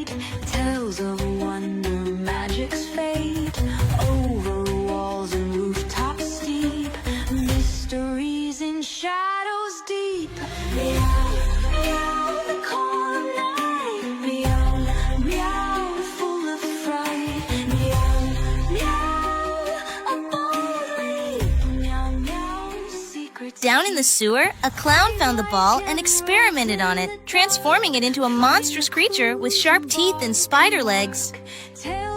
light, tales of wonder, magic's fate, over walls and rooftops steep, mysteries in shadows deep. Meow, meow, the call of night. Meow, meow, full of fright. Meow, meow, a bold leap. Meow, meow, secrets. Down in the sewer, a clown found the ball and experimented on it, transforming it into a monstrous creature with sharp teeth and spider legs. Tales